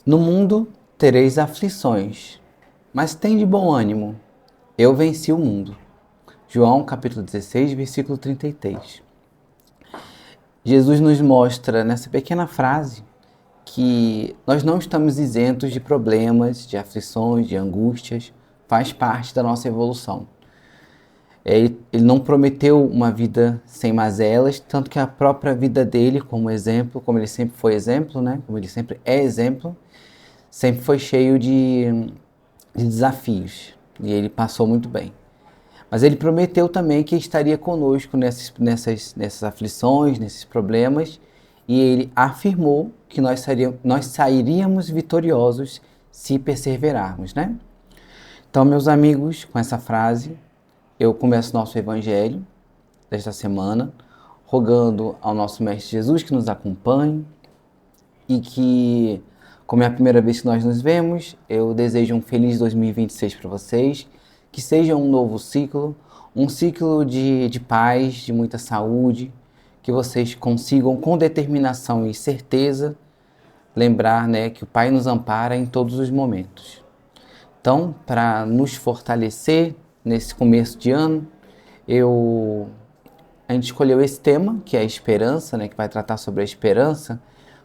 No mundo tereis aflições, mas tende bom ânimo. Eu venci o mundo. João capítulo 16, versículo 33. Jesus nos mostra nessa pequena frase que nós não estamos isentos de problemas, de aflições, de angústias. Faz parte da nossa evolução. Ele não prometeu uma vida sem mazelas, tanto que a própria vida dele, como exemplo, como ele sempre foi exemplo, né? Como ele sempre é exemplo, sempre foi cheio de desafios. E ele passou muito bem. Mas ele prometeu também que estaria conosco nessas aflições, nesses problemas, e ele afirmou que nós sairíamos vitoriosos se perseverarmos, né? Então, meus amigos, com essa frase, eu começo nosso evangelho desta semana, rogando ao nosso Mestre Jesus que nos acompanhe e que, como é a primeira vez que nós nos vemos, eu desejo um feliz 2026 para vocês, que seja um novo ciclo, um ciclo de paz, de muita saúde, que vocês consigam com determinação e certeza lembrar, né, que o Pai nos ampara em todos os momentos. Então, para nos fortalecer nesse começo de ano, a gente escolheu esse tema, que é a esperança, né, que vai tratar sobre a esperança,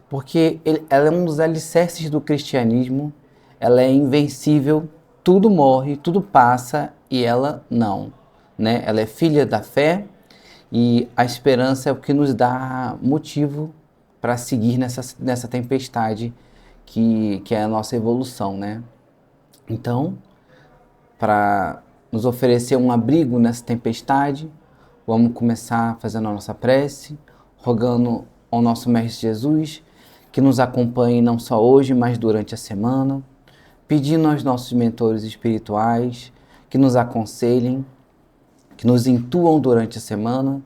porque ela é um dos alicerces do cristianismo, ela é invencível, tudo morre, tudo passa e ela não, né? Ela é filha da fé e a esperança é o que nos dá motivo para seguir nessa tempestade que é a nossa evolução, né? Então, para nos oferecer um abrigo nessa tempestade, vamos começar fazendo a nossa prece, rogando ao nosso Mestre Jesus que nos acompanhe não só hoje, mas durante a semana, pedindo aos nossos mentores espirituais que nos aconselhem, que nos intuam durante a semana,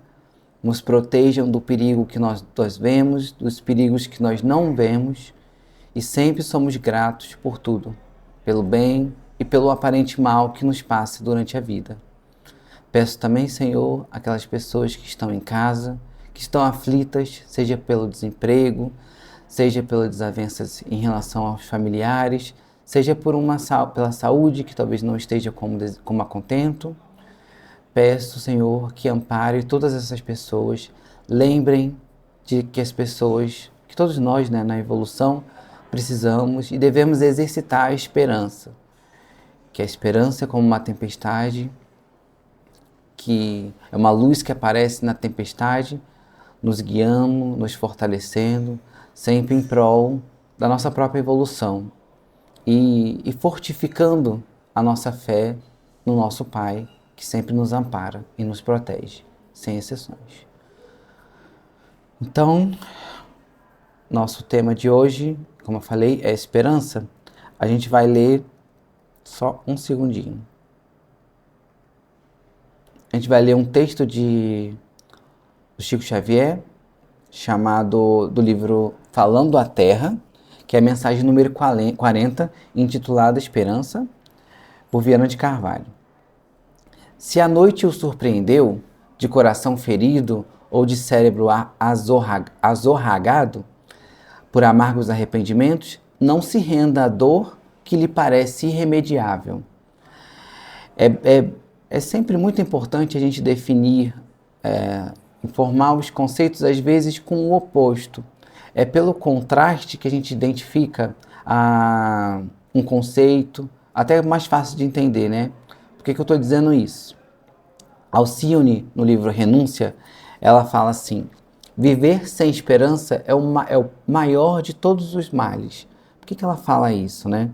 nos protejam do perigo que nós vemos, dos perigos que nós não vemos, e sempre somos gratos por tudo, pelo bem e pelo aparente mal que nos passa durante a vida. Peço também, Senhor, aquelas pessoas que estão em casa, que estão aflitas, seja pelo desemprego, seja pelas desavenças em relação aos familiares, seja pela saúde, que talvez não esteja como a contento. Peço, Senhor, que ampare todas essas pessoas. Lembrem de que as pessoas, que todos nós, né, na evolução, precisamos e devemos exercitar a esperança. Que a esperança é como uma tempestade, que é uma luz que aparece na tempestade, nos guiando, nos fortalecendo, sempre em prol da nossa própria evolução e fortificando a nossa fé no nosso Pai, que sempre nos ampara e nos protege, sem exceções. Então, nosso tema de hoje, como eu falei, é esperança. A gente vai ler só um segundinho. A gente vai ler um texto do Chico Xavier, chamado do livro Falando à Terra, que é a mensagem número 40, intitulada Esperança, por Viana de Carvalho. Se a noite o surpreendeu, de coração ferido ou de cérebro azorragado por amargos arrependimentos, não se renda à dor que lhe parece irremediável. É sempre muito importante a gente definir, informar os conceitos, às vezes, com o oposto. É pelo contraste que a gente identifica um conceito, até mais fácil de entender, né? Por que eu estou dizendo isso? Alcione, no livro Renúncia, ela fala assim: viver sem esperança é o maior de todos os males. Por que ela fala isso, né?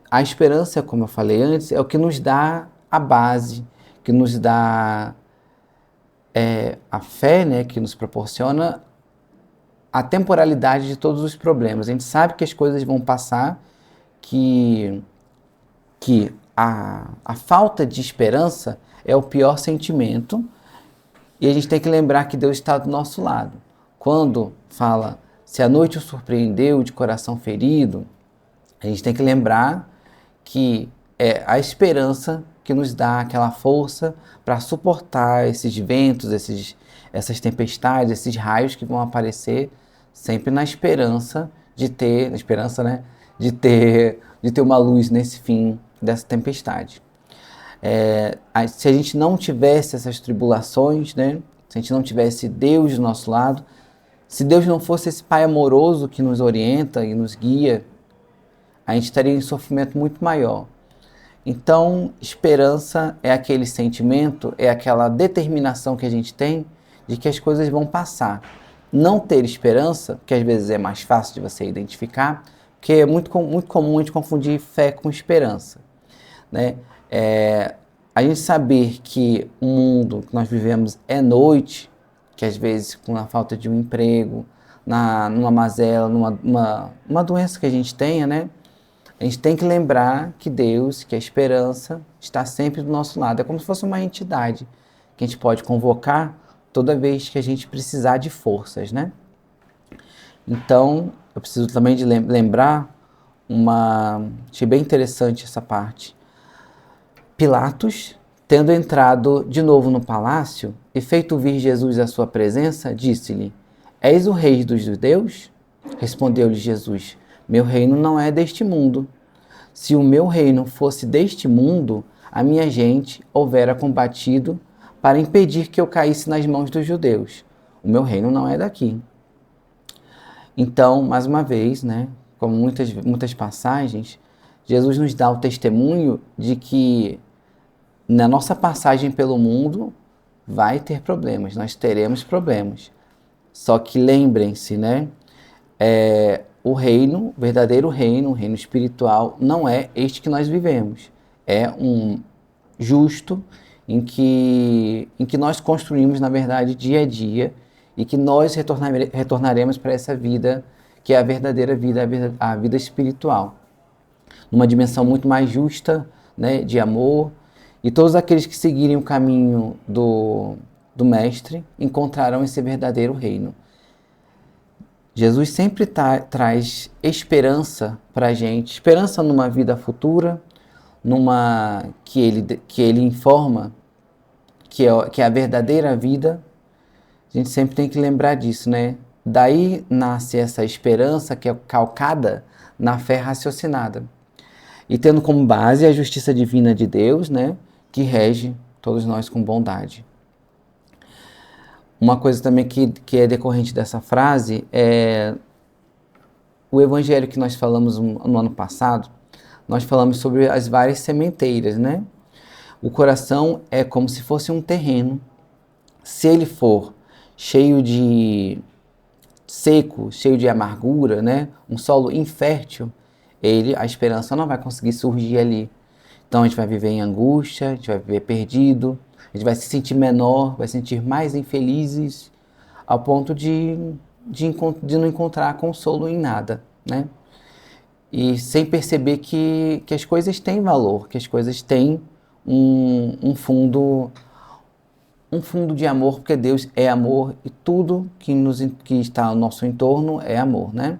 A esperança, como eu falei antes, é o que nos dá a base, que nos dá a fé, né, que nos proporciona a temporalidade de todos os problemas. A gente sabe que as coisas vão passar, que a falta de esperança é o pior sentimento, e a gente tem que lembrar que Deus está do nosso lado. Quando fala, se a noite o surpreendeu de coração ferido, a gente tem que lembrar que é a esperança que nos dá aquela força para suportar esses ventos, essas tempestades, esses raios que vão aparecer, sempre na esperança a esperança, né? De ter uma luz nesse fim dessa tempestade. Se a gente não tivesse essas tribulações, né? Se a gente não tivesse Deus do nosso lado, se Deus não fosse esse Pai amoroso que nos orienta e nos guia, a gente estaria em sofrimento muito maior. Então, esperança é aquele sentimento, é aquela determinação que a gente tem de que as coisas vão passar. Não ter esperança, que às vezes é mais fácil de você identificar, porque é muito comum a gente confundir fé com esperança, né? A gente saber que o mundo que nós vivemos é noite, que às vezes com a falta de um emprego, numa mazela, numa doença que a gente tenha, né? A gente tem que lembrar que Deus, que a esperança, está sempre do nosso lado. É como se fosse uma entidade que a gente pode convocar toda vez que a gente precisar de forças, né? Então, eu preciso também de lembrar achei bem interessante essa parte. Pilatos, tendo entrado de novo no palácio e feito vir Jesus à sua presença, disse-lhe: És o rei dos judeus? Respondeu-lhe Jesus: Meu reino não é deste mundo. Se o meu reino fosse deste mundo, a minha gente houvera combatido para impedir que eu caísse nas mãos dos judeus. O meu reino não é daqui. Então, mais uma vez, né, como muitas passagens, Jesus nos dá o testemunho de que na nossa passagem pelo mundo vai ter problemas, nós teremos problemas. Só que lembrem-se, né, o reino, o verdadeiro reino, o reino espiritual, não é este que nós vivemos. É um justo em que nós construímos, na verdade, dia a dia, e que nós retornaremos para essa vida que é a verdadeira vida, a vida espiritual. Numa dimensão muito mais justa, né, de amor, e todos aqueles que seguirem o caminho do Mestre encontrarão esse verdadeiro reino. Jesus sempre traz esperança para a gente, esperança numa vida futura, que ele informa que é a verdadeira vida. A gente sempre tem que lembrar disso, né? Daí nasce essa esperança que é calcada na fé raciocinada. E tendo como base a justiça divina de Deus, né? Que rege todos nós com bondade. Uma coisa também que é decorrente dessa frase é o evangelho que nós falamos no ano passado. Nós falamos sobre as várias sementeiras, né? O coração é como se fosse um terreno. Se ele for cheio de seco, cheio de amargura, né? Um solo infértil, a esperança não vai conseguir surgir ali. Então a gente vai viver em angústia, a gente vai viver perdido, a gente vai se sentir menor, vai se sentir mais infelizes, ao ponto de não encontrar consolo em nada, né? E sem perceber que as coisas têm valor, que as coisas têm um fundo de amor, porque Deus é amor e tudo que está ao nosso entorno é amor, né?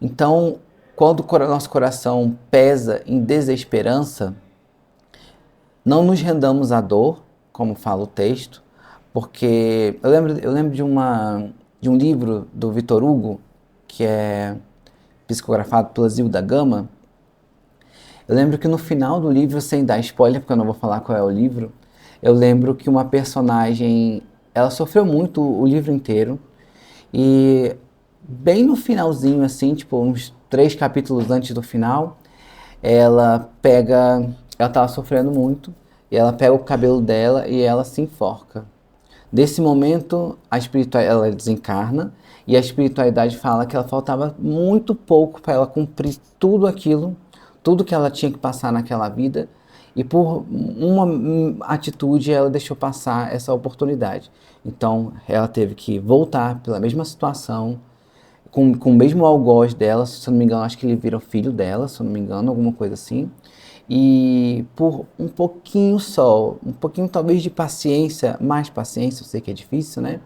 Então, quando o nosso coração pesa em desesperança, não nos rendamos à dor, como fala o texto, porque eu lembro de um livro do Victor Hugo, que é psicografado pela Zilda Gama. Eu lembro que no final do livro, sem dar spoiler, porque eu não vou falar qual é o livro, eu lembro que uma personagem, ela sofreu muito o livro inteiro, e bem no finalzinho, assim, tipo uns 3 capítulos antes do final, ela tava sofrendo muito, e ela pega o cabelo dela e ela se enforca. Desse momento, ela desencarna, e a espiritualidade fala que ela faltava muito pouco para ela cumprir tudo que ela tinha que passar naquela vida, e por uma atitude ela deixou passar essa oportunidade. Então ela teve que voltar pela mesma situação, com o mesmo algoz dela, se eu não me engano, acho que ele vira o filho dela, se eu não me engano, alguma coisa assim. E por um pouquinho talvez de paciência, mais paciência, eu sei que é difícil, né?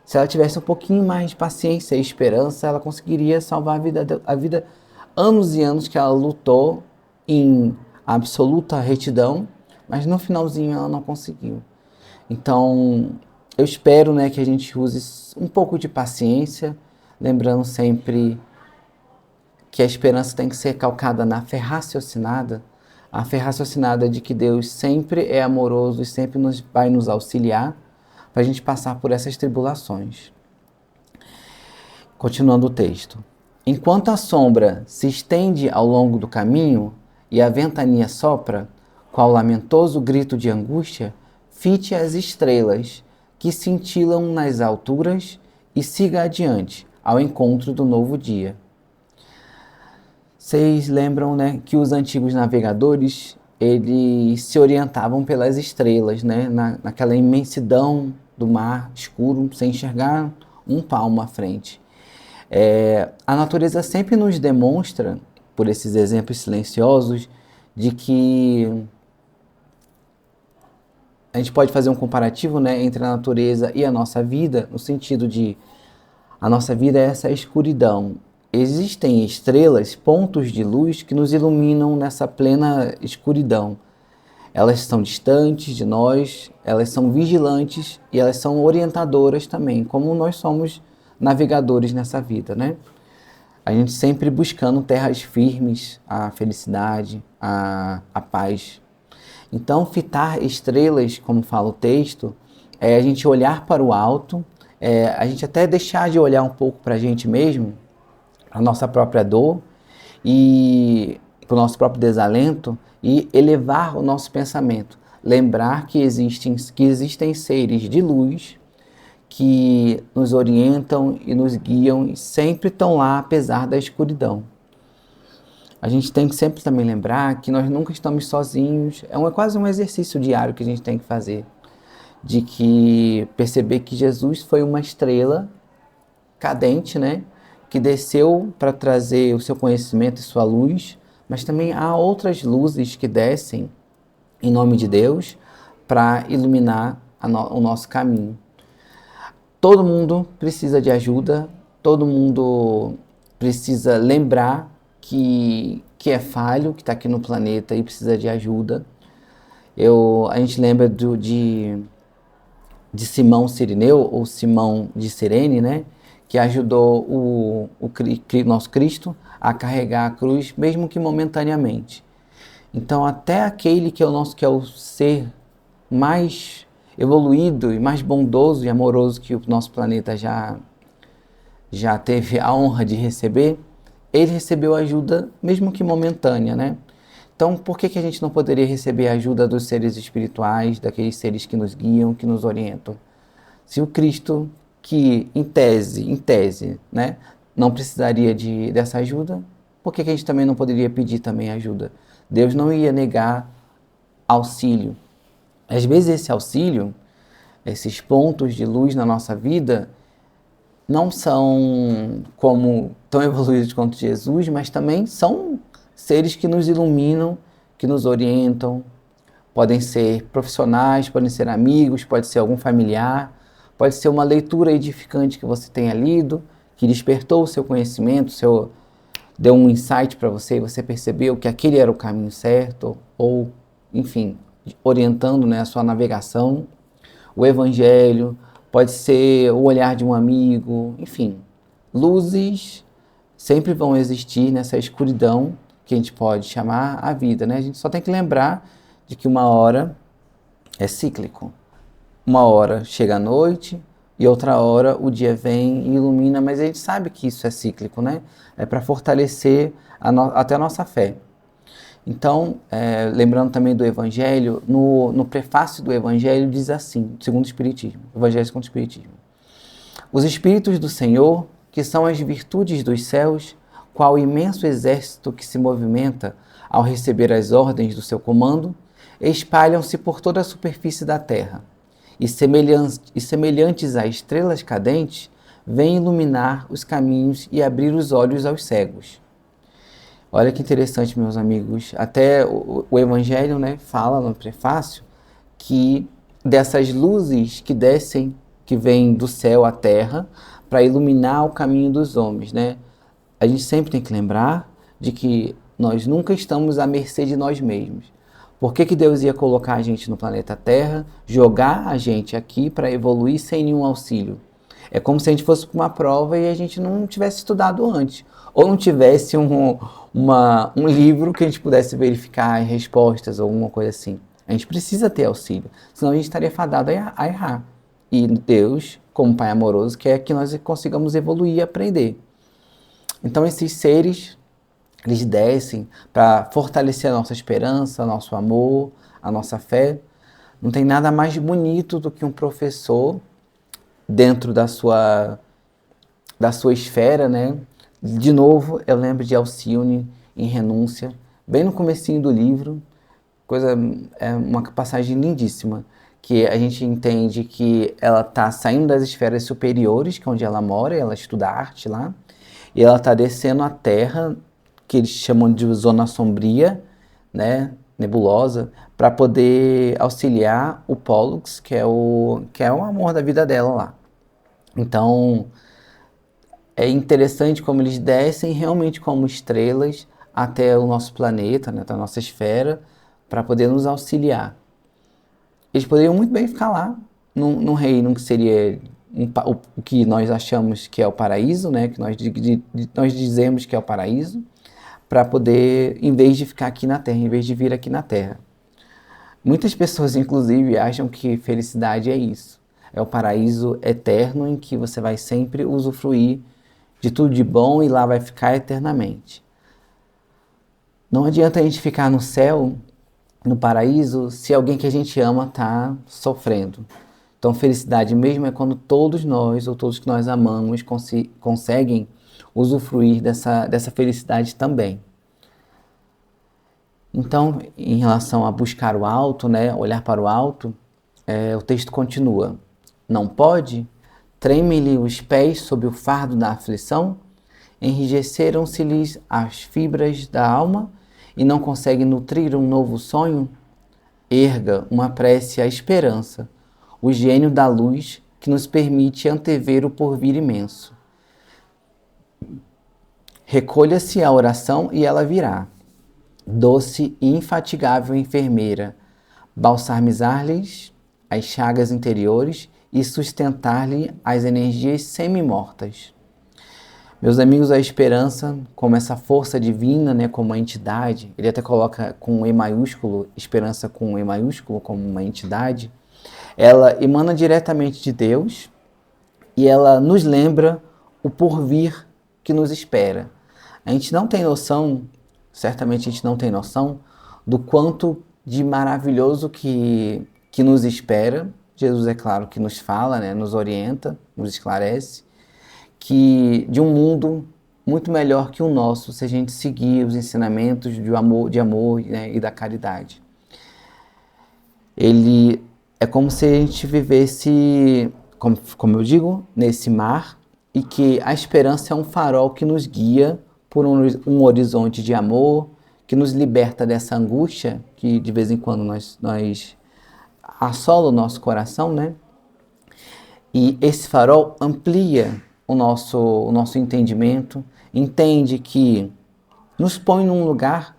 Se ela tivesse um pouquinho mais de paciência e esperança, ela conseguiria salvar a vida anos e anos que ela lutou em absoluta retidão, mas no finalzinho ela não conseguiu. Então, eu espero, né, que a gente use um pouco de paciência, lembrando sempre que a esperança tem que ser calcada na fé raciocinada, a fé raciocinada de que Deus sempre é amoroso e sempre vai nos auxiliar para a gente passar por essas tribulações. Continuando o texto. Enquanto a sombra se estende ao longo do caminho e a ventania sopra, qual lamentoso grito de angústia, fite as estrelas que cintilam nas alturas e siga adiante ao encontro do novo dia. Vocês lembram, né, que os antigos navegadores, eles se orientavam pelas estrelas, né, naquela imensidão do mar escuro, sem enxergar um palmo à frente. A natureza sempre nos demonstra, por esses exemplos silenciosos, de que a gente pode fazer um comparativo, né, entre a natureza e a nossa vida, no sentido de a nossa vida é essa escuridão. Existem estrelas, pontos de luz que nos iluminam nessa plena escuridão. Elas são distantes de nós, elas são vigilantes e elas são orientadoras também, como nós somos navegadores nessa vida, né? A gente sempre buscando terras firmes, a felicidade, a paz. Então, fitar estrelas, como fala o texto, é a gente olhar para o alto, a gente até deixar de olhar um pouco para a gente mesmo, a nossa própria dor e para o nosso próprio desalento e elevar o nosso pensamento. Lembrar que existem seres de luz que nos orientam e nos guiam e sempre estão lá apesar da escuridão. A gente tem que sempre também lembrar que nós nunca estamos sozinhos. É quase um exercício diário que a gente tem que fazer, de que perceber que Jesus foi uma estrela cadente, né, que desceu para trazer o seu conhecimento e sua luz, mas também há outras luzes que descem em nome de Deus para iluminar o nosso caminho. Todo mundo precisa de ajuda, todo mundo precisa lembrar que é falho, que está aqui no planeta e precisa de ajuda. A gente lembra de Simão Cirineu, ou Simão de Cirene, né? Que ajudou o nosso Cristo a carregar a cruz, mesmo que momentaneamente. Então, até aquele que é o ser mais evoluído e mais bondoso e amoroso que o nosso planeta já teve a honra de receber, ele recebeu ajuda, mesmo que momentânea, né? Então, por que a gente não poderia receber a ajuda dos seres espirituais, daqueles seres que nos guiam, que nos orientam? Se o Cristo, que em tese, né, não precisaria dessa ajuda, por que a gente também não poderia pedir também ajuda? Deus não ia negar auxílio. Às vezes esse auxílio, esses pontos de luz na nossa vida, não são como tão evoluídos quanto Jesus, mas também são seres que nos iluminam, que nos orientam. Podem ser profissionais, podem ser amigos, pode ser algum familiar, pode ser uma leitura edificante que você tenha lido, que despertou o seu conhecimento, deu um insight para você e você percebeu que aquele era o caminho certo, ou, enfim, orientando, né, a sua navegação. O evangelho, pode ser o olhar de um amigo, enfim. Luzes sempre vão existir nessa escuridão que a gente pode chamar a vida, né? A gente só tem que lembrar de que uma hora é cíclico. Uma hora chega a noite e outra hora o dia vem e ilumina, mas a gente sabe que isso é cíclico, né? É para fortalecer até a nossa fé. Então, lembrando também do Evangelho, no prefácio do Evangelho diz assim, segundo o Espiritismo, Evangelho segundo o Espiritismo: os Espíritos do Senhor, que são as virtudes dos céus, qual imenso exército que se movimenta ao receber as ordens do seu comando, espalham-se por toda a superfície da terra, e semelhantes a estrelas cadentes, vêm iluminar os caminhos e abrir os olhos aos cegos. Olha que interessante, meus amigos. Até o Evangelho, né, fala no prefácio que dessas luzes que descem, que vêm do céu à terra, para iluminar o caminho dos homens, né? A gente sempre tem que lembrar de que nós nunca estamos à mercê de nós mesmos. Por que Deus ia colocar a gente no planeta Terra, jogar a gente aqui para evoluir sem nenhum auxílio? É como se a gente fosse para uma prova e a gente não tivesse estudado antes. Ou não tivesse um livro que a gente pudesse verificar as respostas ou alguma coisa assim. A gente precisa ter auxílio, senão a gente estaria fadado a errar. E Deus, como Pai amoroso, quer que nós consigamos evoluir e aprender. Então esses seres, eles descem para fortalecer a nossa esperança, nosso amor, a nossa fé. Não tem nada mais bonito do que um professor dentro da sua esfera, né? De novo, eu lembro de Alcione em Renúncia, bem no comecinho do livro, é uma passagem lindíssima, que a gente entende que ela está saindo das esferas superiores, que é onde ela mora, ela estuda arte lá, e ela está descendo à Terra, que eles chamam de zona sombria, né, nebulosa, para poder auxiliar o Pollux, que é o amor da vida dela lá. Então, é interessante como eles descem realmente como estrelas até o nosso planeta, né, até a nossa esfera, para poder nos auxiliar. Eles poderiam muito bem ficar lá, num reino que seria o que nós achamos que é o paraíso, né, que nós dizemos que é o paraíso, para poder, em vez de ficar aqui na Terra, em vez de vir aqui na Terra. Muitas pessoas, inclusive, acham que felicidade é isso. É o paraíso eterno em que você vai sempre usufruir de tudo de bom e lá vai ficar eternamente. Não adianta a gente ficar no céu, no paraíso, se alguém que a gente ama está sofrendo. Então, felicidade mesmo é quando todos nós, ou todos que nós amamos, conseguem usufruir dessa felicidade também. Então, em relação a buscar o alto, né, olhar para o alto, o texto continua. Não pode? Tremem-lhe os pés sob o fardo da aflição? Enrijeceram-se-lhes as fibras da alma e não consegue nutrir um novo sonho? Erga uma prece à esperança, o gênio da luz que nos permite antever o porvir imenso. Recolha-se a oração e ela virá. Doce e infatigável enfermeira, balsamizar-lhes as chagas interiores e sustentar-lhe as energias semi-mortas. Meus amigos, a esperança, como essa força divina, né, como uma entidade, ele até coloca com E maiúsculo, esperança com E maiúsculo, como uma entidade, ela emana diretamente de Deus e ela nos lembra o porvir que nos espera. A gente não tem noção, certamente a gente não tem noção, do quanto de maravilhoso que nos espera. Jesus, é claro, que nos fala, né, nos orienta, nos esclarece, que de um mundo muito melhor que o nosso, se a gente seguir os ensinamentos de amor, né, e da caridade. Ele é como se a gente vivesse, como eu digo, nesse mar, e que a esperança é um farol que nos guia por um horizonte de amor, que nos liberta dessa angústia que de vez em quando nós assola o nosso coração, né? E esse farol amplia o nosso entendimento, entende que nos põe num lugar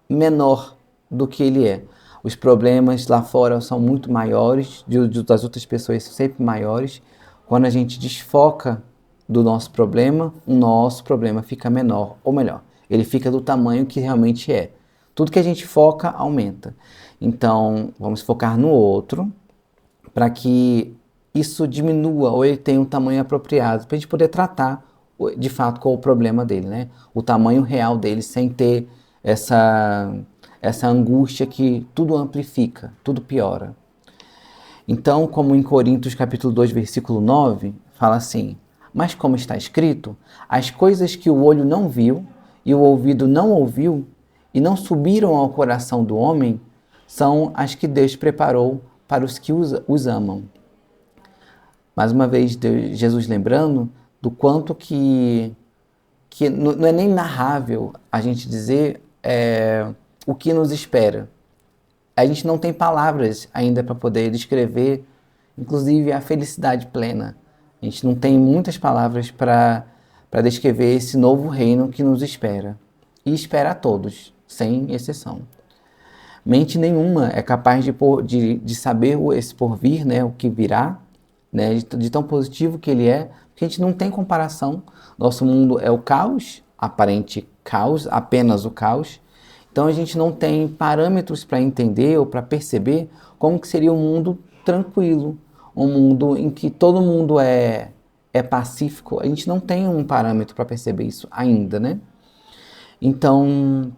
menor do que ele é. Os problemas lá fora são muito maiores, das outras pessoas são sempre maiores. Quando a gente desfoca do nosso problema, o nosso problema fica menor, ou melhor, ele fica do tamanho que realmente é. Tudo que a gente foca aumenta. Então, vamos focar no outro, para que isso diminua ou ele tenha um tamanho apropriado, para a gente poder tratar de fato com o problema dele, né? O tamanho real dele, sem ter essa angústia que tudo amplifica, tudo piora. Então, como em Coríntios capítulo 2, versículo 9, fala assim: mas como está escrito, as coisas que o olho não viu e o ouvido não ouviu e não subiram ao coração do homem, são as que Deus preparou para os que os amam. Mais uma vez, Jesus lembrando do quanto que não é nem narrável a gente dizer o que nos espera. A gente não tem palavras ainda para poder descrever, inclusive, a felicidade plena. A gente não tem muitas palavras para descrever esse novo reino que nos espera. E espera a todos, sem exceção. Mente nenhuma é capaz de saber esse porvir, né, o que virá, né? De tão positivo que ele é, que a gente não tem comparação. Nosso mundo é o caos, aparente caos, apenas o caos. Então a gente não tem parâmetros para entender ou para perceber como que seria um mundo tranquilo, um mundo em que todo mundo é pacífico. A gente não tem um parâmetro para perceber isso ainda, né? Então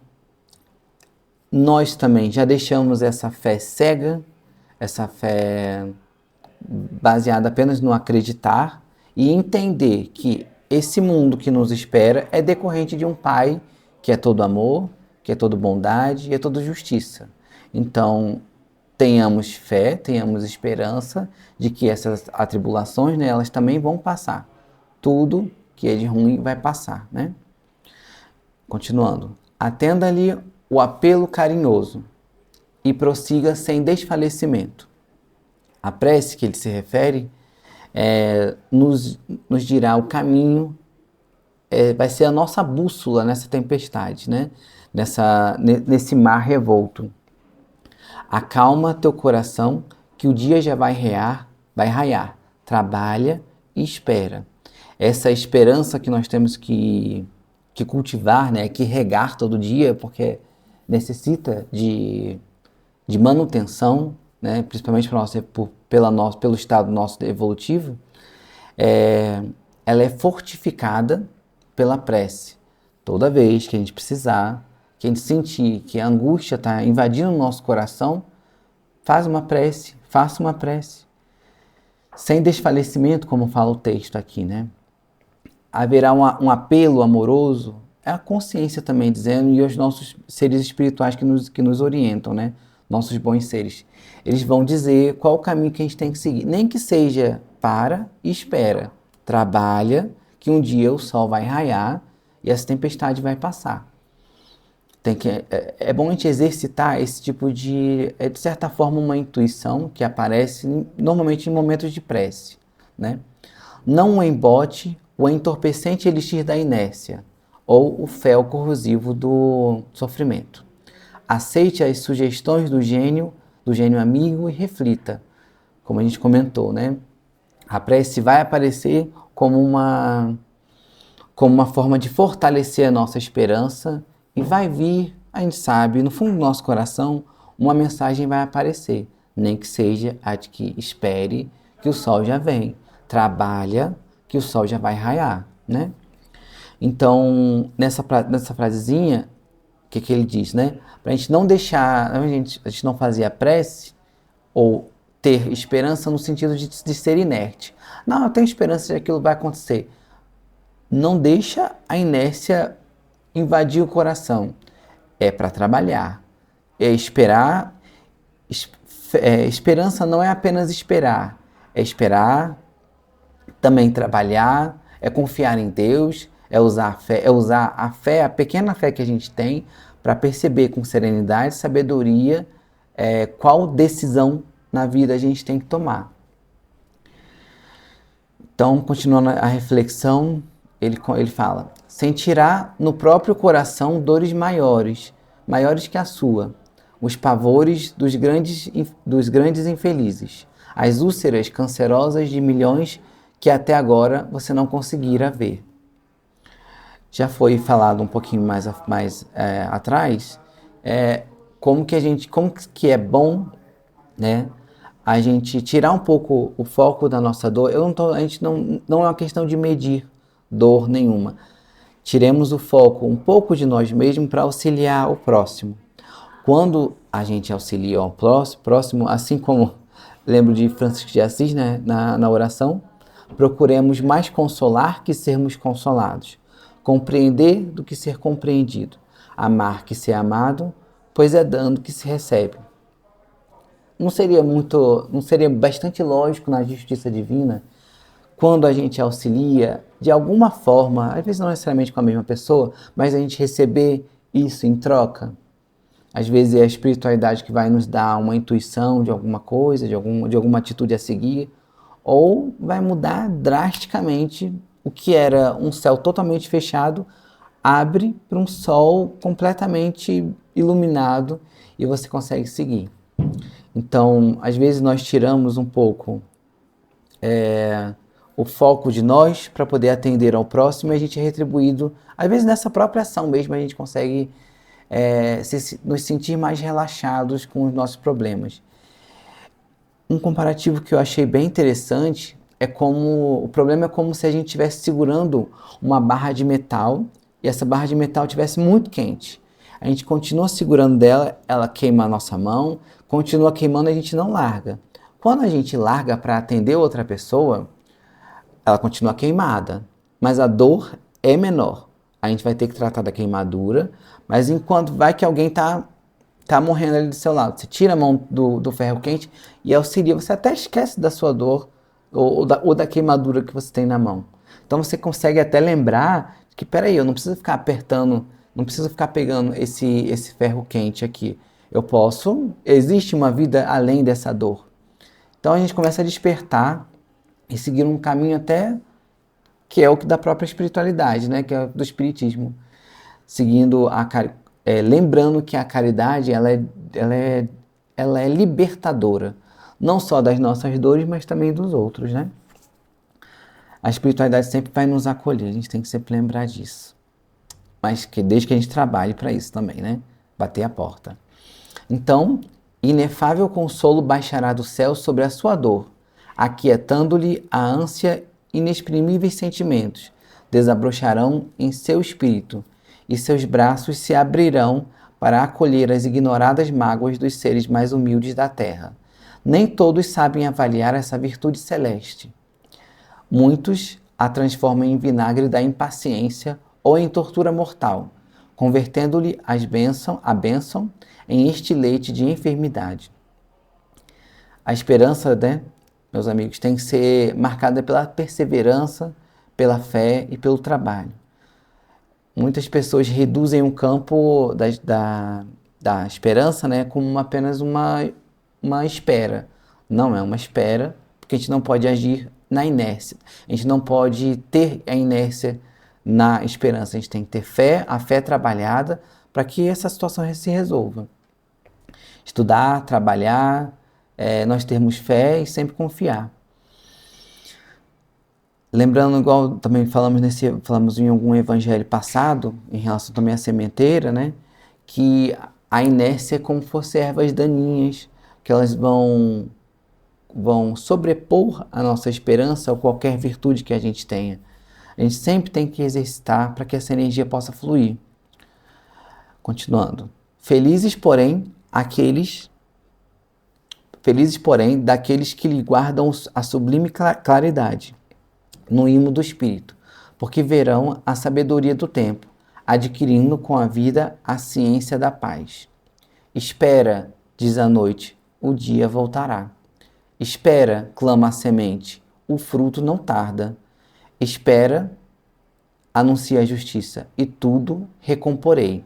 nós também já deixamos essa fé cega, essa fé baseada apenas no acreditar e entender que esse mundo que nos espera é decorrente de um Pai que é todo amor, que é todo bondade e é todo justiça. Então, tenhamos fé, tenhamos esperança de que essas atribulações, né, elas também vão passar. Tudo que é de ruim vai passar, né? Continuando. Atenda-lhe o apelo carinhoso e prossiga sem desfalecimento. A prece que ele se refere nos dirá o caminho, vai ser a nossa bússola nessa tempestade, né? Nesse mar revolto. Acalma teu coração, que o dia já vai raiar. Trabalha e espera. Essa esperança que nós temos que cultivar, né? Que regar todo dia, porque necessita de manutenção, né? Principalmente pelo estado nosso evolutivo, ela é fortificada pela prece. Toda vez que a gente precisar, que a gente sentir que a angústia está invadindo o nosso coração, faça uma prece, sem desfalecimento, como fala o texto aqui, né? Haverá um apelo amoroso, é a consciência também dizendo, e os nossos seres espirituais que nos orientam, né? Nossos bons seres. Eles vão dizer qual o caminho que a gente tem que seguir. Nem que seja para e espera. Trabalha, que um dia o sol vai raiar e essa tempestade vai passar. É bom a gente exercitar esse tipo de certa forma, uma intuição que aparece normalmente em momentos de prece, né? Não o embote, o entorpecente elixir da inércia, ou o fel corrosivo do sofrimento. Aceite as sugestões do gênio amigo e reflita, como a gente comentou, né? A prece vai aparecer como uma forma de fortalecer a nossa esperança e vai vir, a gente sabe, no fundo do nosso coração, uma mensagem vai aparecer, nem que seja a de que espere que o sol já vem, trabalha que o sol já vai raiar, né? Então, nessa frasezinha, o que ele diz, né? Para a gente não deixar, a gente não fazer a prece ou ter esperança no sentido de ser inerte. Não, eu tenho esperança de que aquilo vai acontecer. Não deixa a inércia invadir o coração. É para trabalhar. É esperar. Esperança não é apenas esperar. É esperar, também trabalhar, é confiar em Deus, é usar a fé, a pequena fé que a gente tem, para perceber com serenidade e sabedoria qual decisão na vida a gente tem que tomar. Então, continuando a reflexão, ele fala: sentirá no próprio coração dores maiores que a sua, os pavores dos grandes infelizes, as úlceras cancerosas de milhões que até agora você não conseguira ver. Já foi falado um pouquinho mais atrás, como que é bom, né, a gente tirar um pouco o foco da nossa dor. A gente não é uma questão de medir dor nenhuma. Tiremos o foco um pouco de nós mesmos para auxiliar o próximo. Quando a gente auxilia o próximo, assim como lembro de Francisco de Assis, né, na oração, procuremos mais consolar que sermos consolados, compreender do que ser compreendido, amar que ser amado, pois é dando que se recebe. Não seria bastante lógico na justiça divina, quando a gente auxilia, de alguma forma, às vezes não necessariamente com a mesma pessoa, mas a gente receber isso em troca? Às vezes é a espiritualidade que vai nos dar uma intuição de alguma coisa, de alguma atitude a seguir, ou vai mudar drasticamente o que era um céu totalmente fechado, abre para um sol completamente iluminado e você consegue seguir. Então, às vezes nós tiramos um pouco o foco de nós para poder atender ao próximo, e a gente é retribuído, às vezes nessa própria ação mesmo, a gente consegue nos sentir mais relaxados com os nossos problemas. Um comparativo que eu achei bem interessante o problema é como se a gente estivesse segurando uma barra de metal e essa barra de metal estivesse muito quente. A gente continua segurando dela, ela queima a nossa mão, continua queimando e a gente não larga. Quando a gente larga para atender outra pessoa, ela continua queimada, mas a dor é menor. A gente vai ter que tratar da queimadura, mas enquanto vai que alguém tá morrendo ali do seu lado, você tira a mão do ferro quente e auxilia, você até esquece da sua dor ou da queimadura que você tem na mão. Então você consegue até lembrar que, peraí, eu não preciso ficar apertando, não preciso ficar pegando esse ferro quente aqui. Existe uma vida além dessa dor. Então a gente começa a despertar e seguir um caminho até que é o que da própria espiritualidade, né? Que é do espiritismo. Lembrando que a caridade ela é libertadora, não só das nossas dores, mas também dos outros, né? A espiritualidade sempre vai nos acolher, a gente tem que sempre lembrar disso. Mas desde que a gente trabalhe para isso também, né? Bater a porta. Então, inefável consolo baixará do céu sobre a sua dor, aquietando-lhe a ânsia, inexprimíveis sentimentos desabrocharão em seu espírito, e seus braços se abrirão para acolher as ignoradas mágoas dos seres mais humildes da terra. Nem todos sabem avaliar essa virtude celeste. Muitos a transformam em vinagre da impaciência ou em tortura mortal, convertendo-lhe a bênção em estilete de enfermidade. A esperança, né, meus amigos, tem que ser marcada pela perseverança, pela fé e pelo trabalho. Muitas pessoas reduzem o campo da esperança, né, como apenas uma espera. Não é uma espera, porque a gente não pode agir na inércia. A gente não pode ter a inércia na esperança. A gente tem que ter fé, a fé trabalhada, para que essa situação se resolva. Estudar, trabalhar, nós termos fé e sempre confiar. Lembrando, igual também falamos em algum evangelho passado, em relação também à sementeira, né? Que a inércia é como se fossem ervas daninhas, que elas vão sobrepor a nossa esperança ou qualquer virtude que a gente tenha. A gente sempre tem que exercitar para que essa energia possa fluir. Continuando. Felizes, porém, daqueles que lhe guardam a sublime claridade no imo do espírito, porque verão a sabedoria do tempo, adquirindo com a vida a ciência da paz. Espera, diz a noite, o dia voltará. Espera, clama a semente, o fruto não tarda. Espera, anuncia a justiça, e tudo recomporei.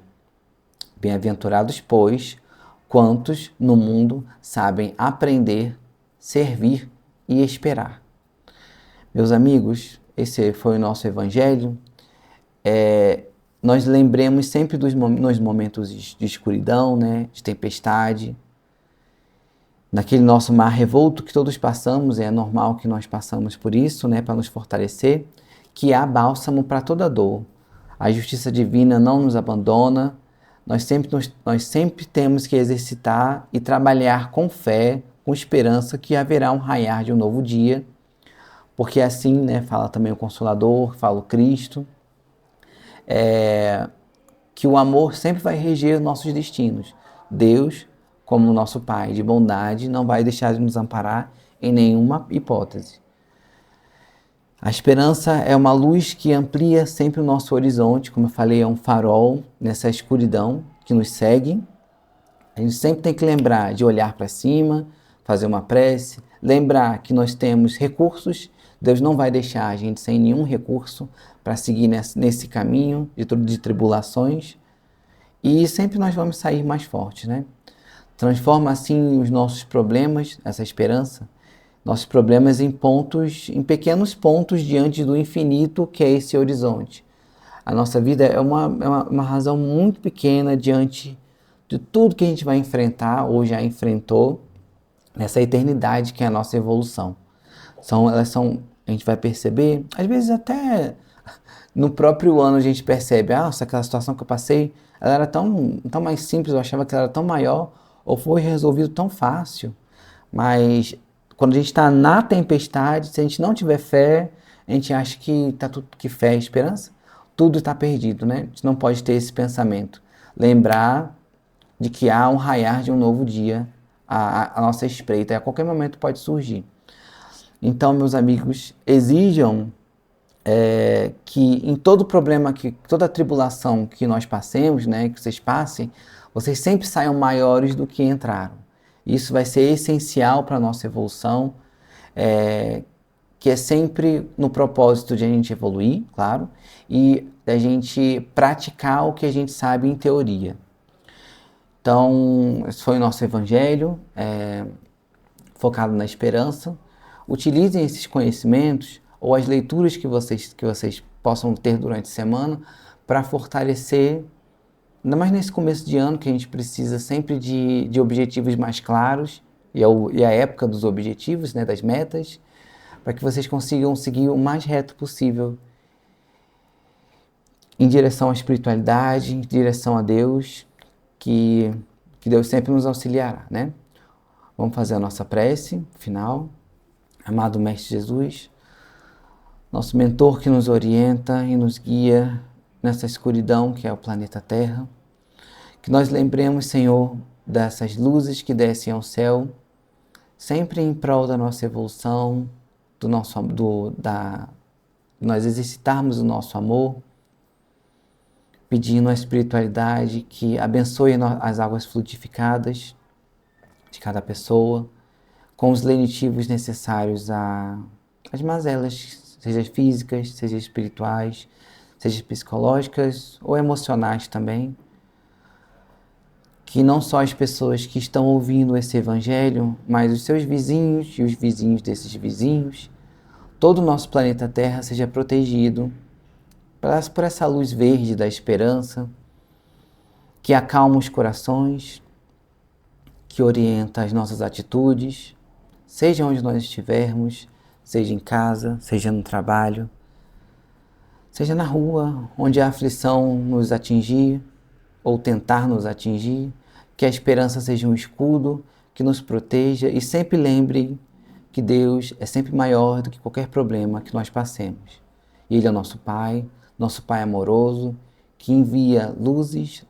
Bem-aventurados, pois, quantos no mundo sabem aprender, servir e esperar. Meus amigos, esse foi o nosso evangelho. Nós lembremos sempre nos momentos de escuridão, né, de tempestade, naquele nosso mar revolto que todos passamos, é normal que nós passamos por isso, né, para nos fortalecer, que há bálsamo para toda dor. A justiça divina não nos abandona, nós sempre temos que exercitar e trabalhar com fé, com esperança que haverá um raiar de um novo dia, porque assim, né, fala também o Consolador, fala o Cristo, que o amor sempre vai reger nossos destinos. Deus, como nosso Pai de bondade, não vai deixar de nos amparar em nenhuma hipótese. A esperança é uma luz que amplia sempre o nosso horizonte, como eu falei, é um farol nessa escuridão que nos segue. A gente sempre tem que lembrar de olhar para cima, fazer uma prece, lembrar que nós temos recursos. Deus não vai deixar a gente sem nenhum recurso para seguir nesse caminho de tribulações. E sempre nós vamos sair mais fortes, né? Transforma assim os nossos problemas, essa esperança, nossos problemas em pequenos pontos diante do infinito que é esse horizonte. A nossa vida é uma razão muito pequena diante de tudo que a gente vai enfrentar ou já enfrentou nessa eternidade que é a nossa evolução. A gente vai perceber, às vezes até no próprio ano a gente percebe, aquela situação que eu passei, ela era tão mais simples, eu achava que ela era tão maior, ou foi resolvido tão fácil. Mas quando a gente está na tempestade, se a gente não tiver fé, a gente acha que tá tudo, que fé é esperança, tudo está perdido, né? A gente não pode ter esse pensamento. Lembrar de que há um raiar de um novo dia à nossa espreita, e a qualquer momento pode surgir. Então, meus amigos, exijam que em todo problema, toda tribulação que nós passemos, né, que vocês passem, vocês sempre saiam maiores do que entraram. Isso vai ser essencial para a nossa evolução, que é sempre no propósito de a gente evoluir, claro, e da gente praticar o que a gente sabe em teoria. Então, esse foi o nosso evangelho, focado na esperança. Utilizem esses conhecimentos ou as leituras que vocês possam ter durante a semana para fortalecer, ainda mais nesse começo de ano que a gente precisa sempre de objetivos mais claros, e a época dos objetivos, né, das metas, para que vocês consigam seguir o mais reto possível em direção à espiritualidade, em direção a Deus, que Deus sempre nos auxiliará, né? Vamos fazer a nossa prece final. Amado Mestre Jesus, nosso mentor que nos orienta e nos guia nessa escuridão que é o planeta Terra, que nós lembremos, Senhor, dessas luzes que descem ao céu, sempre em prol da nossa evolução, nós exercitarmos o nosso amor, pedindo à espiritualidade que abençoe as águas fluidificadas de cada pessoa, com os lenitivos necessários às mazelas, seja físicas, seja espirituais, seja psicológicas ou emocionais também. Que não só as pessoas que estão ouvindo esse evangelho, mas os seus vizinhos e os vizinhos desses vizinhos, todo o nosso planeta Terra seja protegido por essa luz verde da esperança, que acalma os corações, que orienta as nossas atitudes, seja onde nós estivermos, seja em casa, seja no trabalho, seja na rua, onde a aflição nos atingir ou tentar nos atingir, que a esperança seja um escudo que nos proteja e sempre lembre que Deus é sempre maior do que qualquer problema que nós passemos. Ele é nosso Pai amoroso, que envia luzes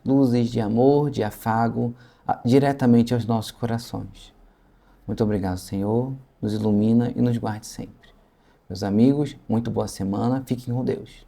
de amor, de afago, diretamente aos nossos corações. Muito obrigado, Senhor, nos ilumina e nos guarde sempre. Meus amigos, muito boa semana, fiquem com Deus.